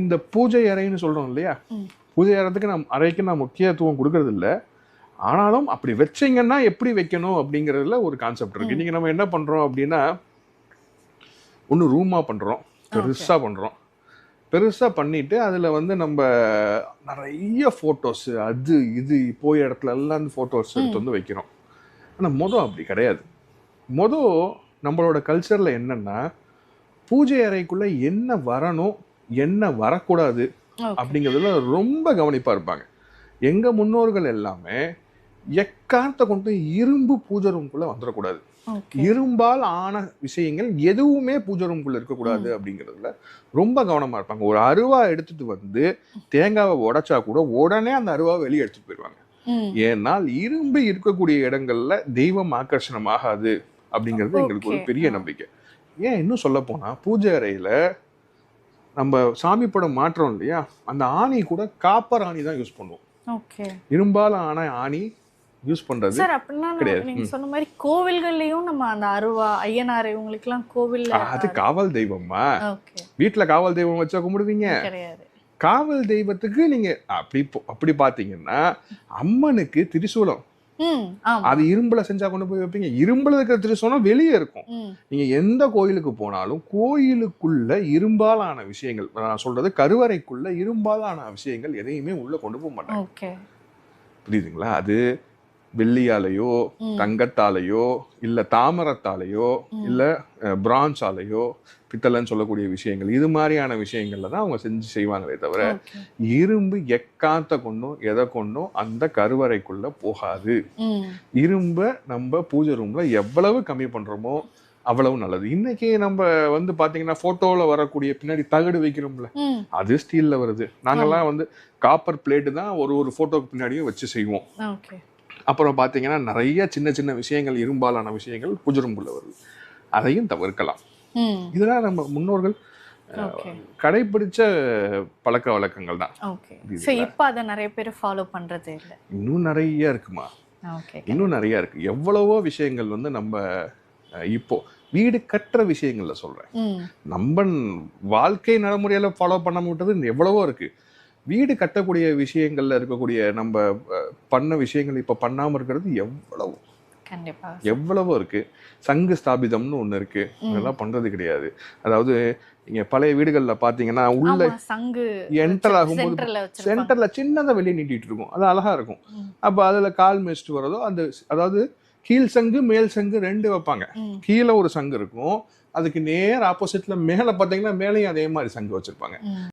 இந்த பூஜை அறைன்னு சொல்றோம் இல்லையா, பூஜை அறைக்கு நான் முக்கியத்துவம் கொடுக்கறது இல்ல. ஆனாலும் அப்படி வச்சீங்கன்னா எப்படி வைக்கணும் அப்படிங்கிறதுல ஒரு கான்செப்ட் இருக்கு. இன்னைக்கு நம்ம என்ன பண்றோம் அப்படின்னா, ஒன்று ரூமா பண்றோம், பெருசா பண்றோம். பெருசா பண்ணிட்டு அதுல வந்து நம்ம நிறைய போட்டோஸ், அது இது போய் இடத்துல எல்லாம் அந்த போட்டோஸ் எடுத்து வந்து வைக்கிறோம். ஆனா அப்படி கிடையாது. நம்மளோட கல்ச்சர்ல என்னன்னா, பூஜை அறைக்குள்ள என்ன வரணும் என்ன வரக்கூடாது அப்படிங்கிறதுல ரொம்ப கவனிப்பா இருப்பாங்க. எங்க முன்னோர்கள் எல்லாமே எக்காரணத்தை கொண்டு இரும்பு பூஜை ரூம்குள்ள வந்துடக்கூடாது, இரும்பால் ஆன விஷயங்கள் எதுவுமே பூஜை ரூம்குள்ள இருக்கக்கூடாது அப்படிங்கிறதுல ரொம்ப கவனமா இருப்பாங்க. ஒரு அருவா எடுத்துட்டு வந்து தேங்காவை உடைச்சா கூட உடனே அந்த அருவாவை வெளியே எடுத்துட்டு போயிடுவாங்க. ஏன்னால் இரும்பு இருக்கக்கூடிய இடங்கள்ல தெய்வம் ஆகர்ஷணம் ஆகாது அப்படிங்கிறது எங்களுக்கு ஒரு பெரிய நம்பிக்கை. ஏன் இன்னும் சொல்ல போனா, பூஜை அறையில நம்ம சாமி படம் மாற்றோம் இல்லையா, அந்த ஆணி கூட காப்பர் ஆணி தான் யூஸ் பண்ணுவோம். இரும்பால ஆன ஆணி யூஸ் பண்றது சார். அப்படின்னா நீங்க சொன்ன மாதிரி கோவில்கள்லயும் நம்ம அந்த அருவா ஐயனார் இவங்களுக்கு எல்லாம் கோவில்ல அது காவல் தெய்வமா, வீட்டுல காவல் தெய்வம் வச்சா கும்பிடுவீங்க கிடையாது. காவல் தெய்வத்துக்கு நீங்க அப்படி பாத்தீங்கன்னா அம்மனுக்கு திரிசூலம், அது இரும்புல செஞ்சா கொண்டு போய் வைப்பீங்க. இரும்புல இருக்கிற திரிசூலம் வெளியே இருக்கும். நீங்க எந்த கோயிலுக்கு போனாலும் கோயிலுக்குள்ள இரும்பாலான விஷயங்கள், நான் சொல்றது கருவறைக்குள்ள இரும்பாலான விஷயங்கள் எதையுமே உள்ள கொண்டு போக மாட்டாங்க. புரியுதுங்களா? அது வெள்ளியாலேயோ தங்கத்தாலேயோ இல்ல தாமரத்தாலேயோ இல்ல பிரான்ஸாலேயோ பித்தளைன்னு சொல்லக்கூடிய விஷயங்கள், இது மாதிரியான விஷயங்கள்ல தான் அவங்க செஞ்சு செய்வாங்களே தவிர இரும்பு எக்காத்த கொண்டும் எதை கொண்டும் அந்த கருவறைக்குள்ள போகாது. இரும்ப நம்ம பூஜை ரூம்ல எவ்வளவு கம்மி பண்றோமோ அவ்வளவு நல்லது. இன்னைக்கு நம்ம வந்து பாத்தீங்கன்னா போட்டோல வரக்கூடிய பின்னாடி தகடு வைக்கிறோம்ல, அது ஸ்டீல்ல வருது. நாங்கெல்லாம் வந்து காப்பர் பிளேட்டு தான் ஒரு போட்டோக்கு பின்னாடியும் வச்சு செய்வோம். அப்புறம் பார்த்தீங்கன்னா நிறைய சின்ன சின்ன விஷயங்கள், இரும்பாலான விஷயங்கள் பூஜை ரூம்குள்ள வருது. அதையும் தவிர்க்கலாம். இதெல்லாம் நம்ம முன்னோர்கள் கடைபிடிச்ச பழக்க வழக்கங்கள் தான். இப்போ அதை நிறைய பேர் ஃபாலோ பண்றது இல்லை. இன்னும் நிறைய இருக்குமா, இன்னும் நிறைய இருக்கு. எவ்வளவோ விஷயங்கள் வந்து நம்ம இப்போ வீடு கட்டுற விஷயங்கள்ல சொல்றேன், நம்ம வாழ்க்கை நடைமுறையில ஃபாலோ பண்ண விட்டது எவ்வளவோ இருக்கு. வீடு கட்டக்கூடிய விஷயங்கள்ல இருக்கக்கூடிய நம்ம பண்ண விஷயங்கள் இப்ப பண்ணாம இருக்கிறது எவ்வளவோ இருக்கு. சங்கு ஸ்தாபிதம்னு ஒண்ணு இருக்கு, இதெல்லாம் பண்றது கிடையாது. அதாவது நீங்க பழைய வீடுகள்ல பாத்தீங்கன்னா உள்ள சங்கு என்டர் ஆகும்போது சென்டர்ல சின்னதை வெளியே நீட்டிட்டு இருக்கும், அது அழகா இருக்கும். அப்ப அதுல கால் மேய்ச்சிட்டு வரதோ அந்த, அதாவது கீழ் சங்கு மேல் சங்கு ரெண்டு வைப்பாங்க. கீழே ஒரு சங்கு இருக்கும், அதுக்கு நேர் ஆப்போசிட்ல மேல பாத்தீங்கன்னா மேலேயும் அதே மாதிரி சங்கு வச்சிருப்பாங்க.